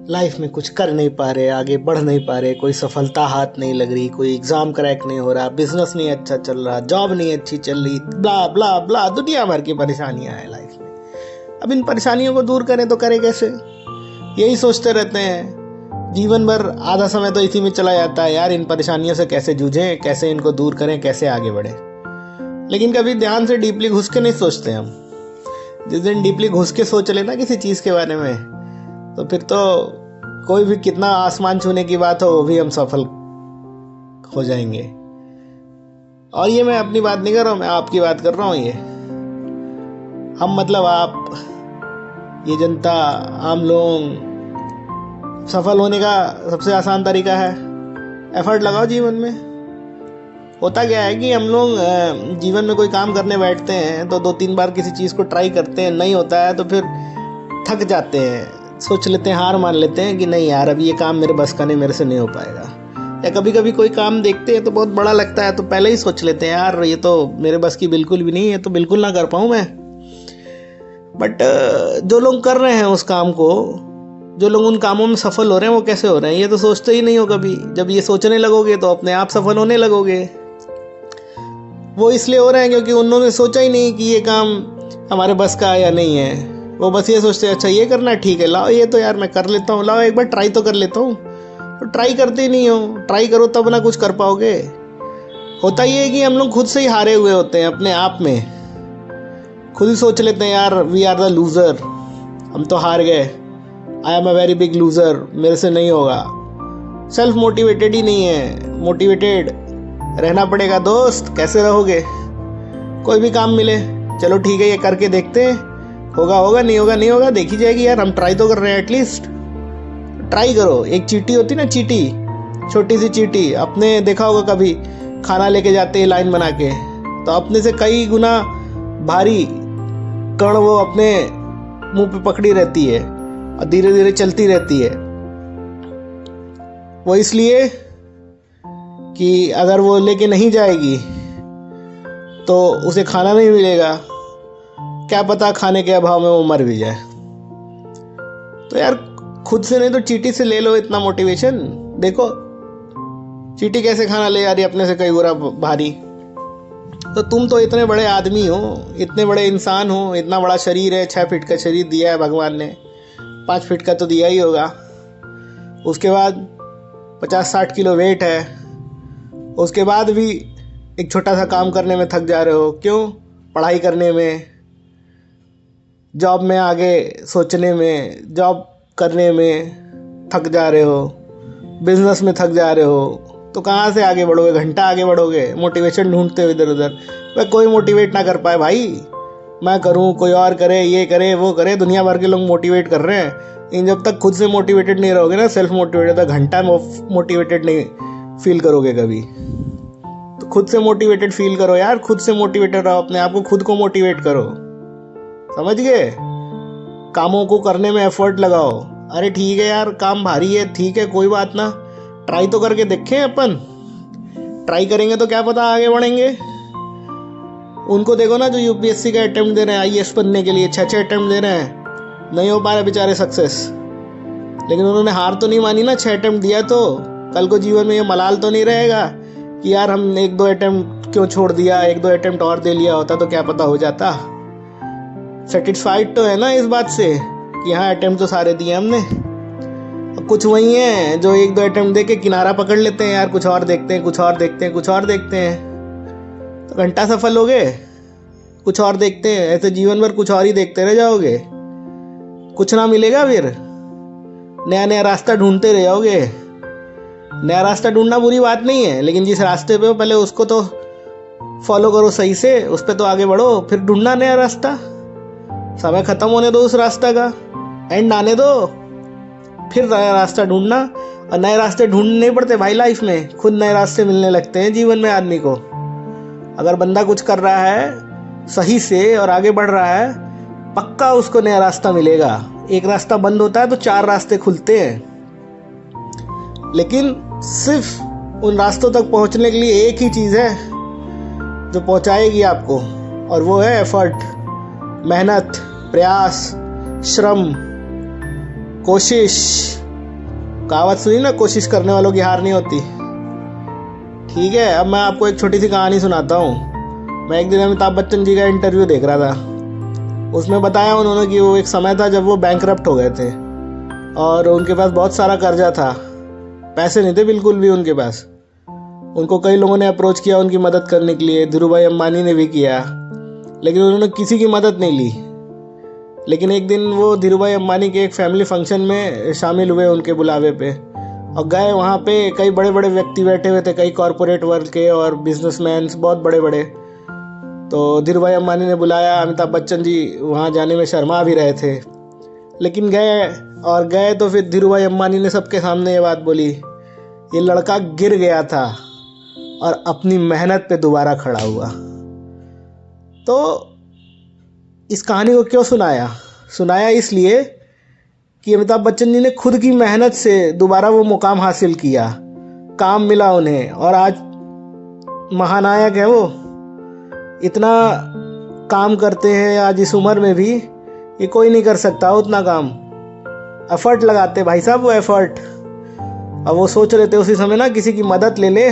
Life में कुछ कर नहीं पा रहे, आगे बढ़ नहीं पा रहे, कोई सफलता हाथ नहीं लग रही, कोई एग्ज़ाम क्रैक नहीं हो रहा, बिजनेस नहीं अच्छा चल रहा, जॉब नहीं अच्छी चल रही, ब्ला ब्ला ब्ला, दुनिया भर की परेशानियां हैं लाइफ में। अब इन परेशानियों को दूर करें तो करें कैसे, यही सोचते रहते हैं। जीवन भर आधा समय तो इसी में चला जाता है, यार इन परेशानियों से कैसे जूझें, कैसे इनको दूर करें, कैसे आगे बढ़ें। लेकिन कभी ध्यान से डीपली घुस के नहीं सोचते हम। जिस दिन डीपली घुस के सोच लेना किसी चीज़ के बारे में, तो फिर तो कोई भी कितना आसमान छूने की बात हो वो भी हम सफल हो जाएंगे। और ये मैं अपनी बात नहीं कर रहा हूँ, मैं आपकी बात कर रहा हूँ। ये हम मतलब आप, ये जनता, आम लोग। सफल होने का सबसे आसान तरीका है एफर्ट लगाओ जीवन में। होता क्या है कि हम लोग जीवन में कोई काम करने बैठते हैं तो 2-3 बार किसी चीज़ को ट्राई करते हैं, नहीं होता है तो फिर थक जाते हैं, सोच लेते हैं, हार मान लेते हैं कि नहीं यार अभी ये काम मेरे बस का नहीं, मेरे से नहीं हो पाएगा। या कभी कभी कोई काम देखते हैं तो बहुत बड़ा लगता है तो पहले ही सोच लेते हैं यार ये तो मेरे बस की बिल्कुल भी नहीं है, तो बिल्कुल ना कर पाऊँ मैं। बट जो लोग कर रहे हैं उस काम को, जो लोग उन कामों में सफल हो रहे हैं, वो कैसे हो रहे हैं ये तो सोचते ही नहीं हो कभी। जब ये सोचने लगोगे तो अपने आप सफल होने लगोगे। वो इसलिए हो रहे हैं क्योंकि उन्होंने सोचा ही नहीं कि ये काम हमारे बस का या नहीं है। वो बस ये सोचते हैं अच्छा ये करना है, ठीक है लाओ ये तो यार मैं कर लेता हूँ, लाओ एक बार ट्राई तो कर लेता हूँ। तो ट्राई करते ही नहीं हो, ट्राई करो तब ना कुछ कर पाओगे। होता ये है कि हम लोग खुद से ही हारे हुए होते हैं अपने आप में। खुद ही सोच लेते हैं यार वी आर द लूज़र, हम तो हार गए, I am a very big loser, मेरे से नहीं होगा। सेल्फ मोटिवेटेड ही नहीं है, मोटिवेटेड रहना पड़ेगा दोस्त। कैसे रहोगे? कोई भी काम मिले चलो ठीक है ये करके देखते हैं, होगा होगा, नहीं होगा नहीं होगा, देखी जाएगी यार, हम ट्राई तो कर रहे हैं, एटलीस्ट ट्राई करो। एक चींटी होती ना, चींटी, छोटी सी चींटी, अपने देखा होगा कभी खाना लेके जाते हैं लाइन बना के, तो अपने से कई गुना भारी कण वो अपने मुंह पे पकड़ी रहती है और धीरे धीरे चलती रहती है। वो इसलिए कि अगर वो लेके नहीं जाएगी तो उसे खाना नहीं मिलेगा, क्या पता खाने के अभाव में वो मर भी जाए। तो यार खुद से नहीं तो चींटी से ले लो इतना मोटिवेशन। देखो चींटी कैसे खाना ले आ रही अपने से कई गुना भारी। तो तुम तो इतने बड़े आदमी हो, इतने बड़े इंसान हो, इतना बड़ा शरीर है, 6 फीट का शरीर दिया है भगवान ने, 5 फीट का तो दिया ही होगा। उसके बाद 50-60 किलो वेट है, उसके बाद भी एक छोटा सा काम करने में थक जा रहे हो। क्यों? पढ़ाई करने में, जॉब में आगे सोचने में, जॉब करने में थक जा रहे हो, बिजनेस में थक जा रहे हो। तो कहाँ से आगे बढ़ोगे? घंटा आगे बढ़ोगे मोटिवेशन ढूंढते हुए इधर उधर। वह कोई मोटिवेट ना कर पाए भाई, मैं करूँ, कोई और करे, ये करे, वो करे, दुनिया भर के लोग मोटिवेट कर रहे हैं। लेकिन जब तक खुद से मोटिवेटेड नहीं रहोगे ना, सेल्फ मोटिवेटेड, तो घंटा मोटिवेटेड नहीं फील करोगे कभी। तो खुद से मोटिवेटेड फील करो यार, खुद से मोटिवेटेड रहो, अपने आप को खुद को मोटिवेट करो, समझ गए? कामों को करने में एफर्ट लगाओ। अरे ठीक है यार काम भारी है, ठीक है कोई बात ना, ट्राई तो करके देखें अपन। ट्राई करेंगे तो क्या पता आगे बढ़ेंगे। उनको देखो ना जो यूपीएससी का अटेम्प्ट दे रहे हैं, आईएएस बनने के लिए 6 अटेम्प्ट दे रहे हैं, नहीं हो पा रहे बेचारे सक्सेस। लेकिन उन्होंने हार तो नहीं मानी ना, 6 अटेम्प्ट दिया तो कल को जीवन में ये मलाल तो नहीं रहेगा कि यार हम 1-2 अटेम्प्ट क्यों छोड़ दिया, 1-2 अटेम्प्ट और दे लिया होता तो क्या पता हो जाता। सेटिस्फाइड तो है ना इस बात से कि हाँ अटेम्प्ट तो सारे दिए हमने। कुछ वही हैं जो 1-2 अटेम्प्ट दे के किनारा पकड़ लेते हैं, यार कुछ और देखते हैं, कुछ और देखते हैं, कुछ और देखते हैं। तो घंटा सफल हो गए, कुछ और देखते हैं, ऐसे जीवन भर कुछ और ही देखते रह जाओगे, कुछ ना मिलेगा। फिर नया नया रास्ता ढूंढते रह जाओगे। नया रास्ता ढूंढना बुरी बात नहीं है, लेकिन जिस रास्ते पे हो पहले उसको तो फॉलो करो सही से, उस पर तो आगे बढ़ो, फिर ढूंढना नया रास्ता। समय खत्म होने दो उस रास्ता का, एंड आने दो, फिर नया रास्ता ढूंढना। और नए रास्ते ढूंढने नहीं पड़ते भाई लाइफ में, खुद नए रास्ते मिलने लगते हैं जीवन में आदमी को। अगर बंदा कुछ कर रहा है सही से और आगे बढ़ रहा है, पक्का उसको नया रास्ता मिलेगा। एक रास्ता बंद होता है तो 4 रास्ते खुलते हैं। लेकिन सिर्फ उन रास्तों तक पहुंचने के लिए एक ही चीज़ है जो पहुंचाएगी आपको, और वो है एफर्ट, मेहनत, प्रयास, श्रम, कोशिश। कहावत सुनी ना, कोशिश करने वालों की हार नहीं होती। ठीक है, अब मैं आपको एक छोटी सी कहानी सुनाता हूँ। मैं एक दिन अमिताभ बच्चन जी का इंटरव्यू देख रहा था। उसमें बताया उन्होंने कि वो एक समय था जब वो बैंकरप्ट हो गए थे और उनके पास बहुत सारा कर्जा था, पैसे नहीं थे बिल्कुल भी उनके पास। उनको कई लोगों ने अप्रोच किया उनकी मदद करने के लिए, धीरू भाई अम्बानी ने भी किया, लेकिन उन्होंने किसी की मदद नहीं ली। लेकिन एक दिन वो धीरू भाई अम्बानी के एक फैमिली फंक्शन में शामिल हुए उनके बुलावे पे, और गए। वहाँ पे कई बड़े बड़े व्यक्ति बैठे हुए थे, कई कॉरपोरेट वर्ल्ड के और बिजनेसमैन बहुत बड़े बड़े। तो धीरू भाई अम्बानी ने बुलाया। अमिताभ बच्चन जी वहाँ जाने में शर्मा भी रहे थे, लेकिन गए तो फिर धीरू भाई अम्बानी ने सबके सामने ये बात बोली, ये लड़का गिर गया था और अपनी मेहनत पे दोबारा खड़ा हुआ। तो इस कहानी को क्यों सुनाया इसलिए कि अमिताभ बच्चन जी ने खुद की मेहनत से दोबारा वो मुकाम हासिल किया, काम मिला उन्हें, और आज महानायक है वो। इतना काम करते हैं आज इस उम्र में भी, ये कोई नहीं कर सकता उतना काम। एफर्ट लगाते भाई साहब, वो एफर्ट। अब वो सोच रहे थे उसी समय ना किसी की मदद ले ले,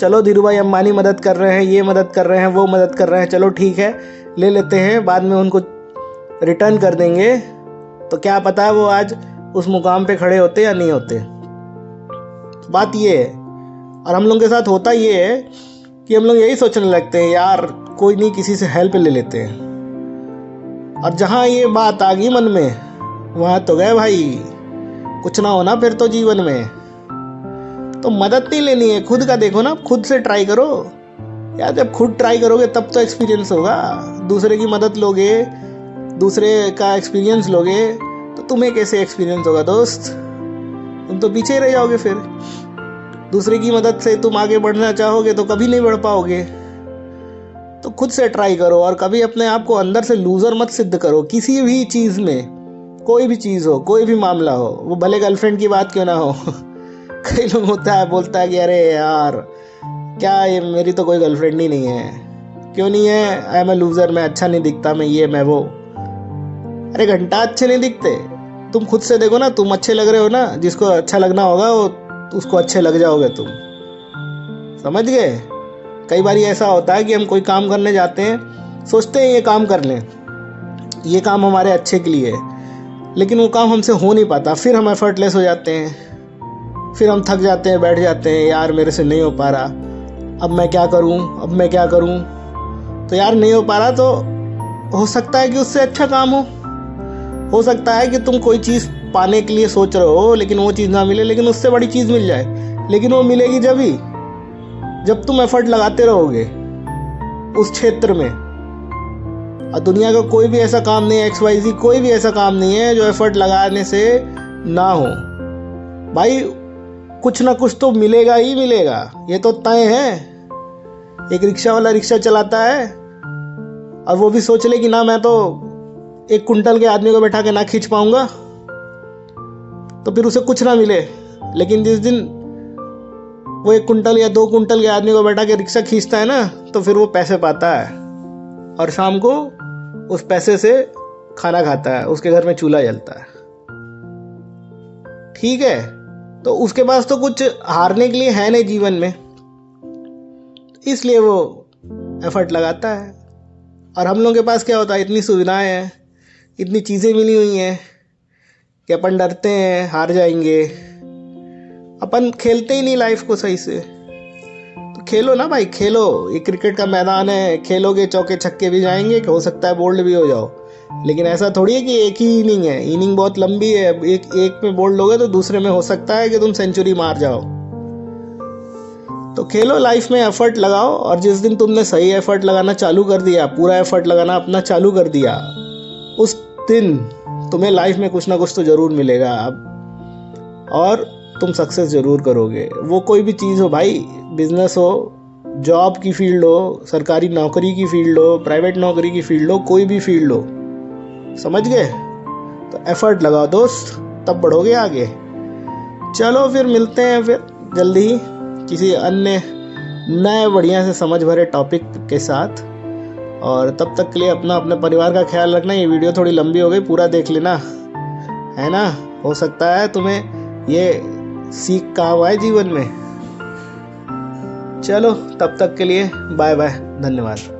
चलो धीरू भाई अम्बानी मदद कर रहे हैं, ये मदद कर रहे हैं, वो मदद कर रहे हैं, चलो ठीक है ले लेते हैं, बाद में उनको रिटर्न कर देंगे। तो क्या पता है वो आज उस मुकाम पे खड़े होते या नहीं होते। बात ये है, और हम लोग के साथ होता ये है कि हम लोग यही सोचने लगते हैं, यार कोई नहीं, किसी से हेल्प ले लेते हैं। और जहाँ ये बात आ गई मन में, वहाँ तो गए भाई, कुछ ना होना फिर तो जीवन में। तो मदद नहीं लेनी है, खुद का देखो ना, खुद से ट्राई करो यार। जब खुद ट्राई करोगे तब तो एक्सपीरियंस होगा। दूसरे की मदद लोगे, दूसरे का एक्सपीरियंस लोगे, तो तुम्हें कैसे एक्सपीरियंस होगा दोस्त? तुम तो पीछे ही रह जाओगे। फिर दूसरे की मदद से तुम आगे बढ़ना चाहोगे तो कभी नहीं बढ़ पाओगे। तो खुद से ट्राई करो, और कभी अपने आप को अंदर से लूजर मत सिद्ध करो किसी भी चीज़ में। कोई भी चीज़ हो, कोई भी मामला हो, वो भले गर्लफ्रेंड की बात क्यों ना हो। कई लोग बोलता है कि अरे यार क्या ये, मेरी तो कोई गर्लफ्रेंड ही नहीं है। क्यों नहीं है? आई एम ए लूजर, मैं अच्छा नहीं दिखता, मैं ये मैं वो। अरे घंटा अच्छे नहीं दिखते, तुम खुद से देखो ना, तुम अच्छे लग रहे हो ना, जिसको अच्छा लगना होगा वो उसको अच्छे लग जाओगे तुम। समझ गए? कई बार ऐसा होता है कि हम कोई काम करने जाते हैं, सोचते हैं ये काम कर लें, ये काम हमारे अच्छे के लिए है, लेकिन वो काम हमसे हो नहीं पाता। फिर हम एफर्टलेस हो जाते हैं, फिर हम थक जाते हैं, बैठ जाते हैं, यार मेरे से नहीं हो पा रहा, अब मैं क्या करूं। तो यार नहीं हो पा रहा तो हो सकता है कि उससे अच्छा काम हो सकता है कि तुम कोई चीज़ पाने के लिए सोच रहे हो लेकिन वो चीज़ ना मिले, लेकिन उससे बड़ी चीज़ मिल जाए। लेकिन वो मिलेगी जब तुम एफर्ट लगाते रहोगे उस क्षेत्र में। और दुनिया का कोई भी ऐसा काम नहीं है, XYZ कोई भी ऐसा काम नहीं है जो एफर्ट लगाने से ना हो। भाई कुछ ना कुछ तो मिलेगा ही मिलेगा, ये तो तय है। एक रिक्शा वाला रिक्शा चलाता है और वो भी सोच ले कि ना मैं तो 1 कुंटल के आदमी को बैठा के ना खींच पाऊंगा, तो फिर उसे कुछ ना मिले। लेकिन जिस दिन वो 1 कुंटल या 2 कुंटल के आदमी को बैठा के रिक्शा खींचता है ना, तो फिर वो पैसे पाता है और शाम को उस पैसे से खाना खाता है, उसके घर में चूल्हा जलता है। ठीक है, तो उसके पास तो कुछ हारने के लिए है नहीं जीवन में, इसलिए वो एफर्ट लगाता है। और हम लोगों के पास क्या होता है, इतनी सुविधाएं हैं, इतनी चीज़ें मिली हुई हैं कि अपन डरते हैं हार जाएंगे, अपन खेलते ही नहीं लाइफ को सही से। तो खेलो ना भाई, खेलो। ये क्रिकेट का मैदान है, खेलोगे चौके छक्के भी जाएंगे, हो सकता है बोल्ड भी हो जाओ, लेकिन ऐसा थोड़ी है कि एक ही इनिंग है, इनिंग बहुत लंबी है। एक में बोल्ड लोगे तो दूसरे में हो सकता है कि तुम सेंचुरी मार जाओ। तो खेलो, लाइफ में एफर्ट लगाओ, और जिस दिन तुमने सही एफर्ट लगाना चालू कर दिया, पूरा एफर्ट लगाना अपना चालू कर दिया, उस दिन तुम्हें लाइफ में कुछ ना कुछ तो ज़रूर मिलेगा अब, और तुम सक्सेस ज़रूर करोगे। वो कोई भी चीज़ हो भाई, बिजनेस हो, जॉब की फील्ड हो, सरकारी नौकरी की फील्ड हो, प्राइवेट नौकरी की फील्ड हो, कोई भी फील्ड हो, समझ गए? तो एफर्ट लगाओ दोस्त, तब बढ़ोगे आगे। चलो फिर मिलते हैं फिर जल्दी ही किसी अन्य नए बढ़िया से समझ भरे टॉपिक के साथ। और तब तक के लिए अपने परिवार का ख्याल रखना। ये वीडियो थोड़ी लंबी हो गई, पूरा देख लेना, है ना? हो सकता है तुम्हें ये सीख काम आए जीवन में। चलो तब तक के लिए बाय बाय, धन्यवाद।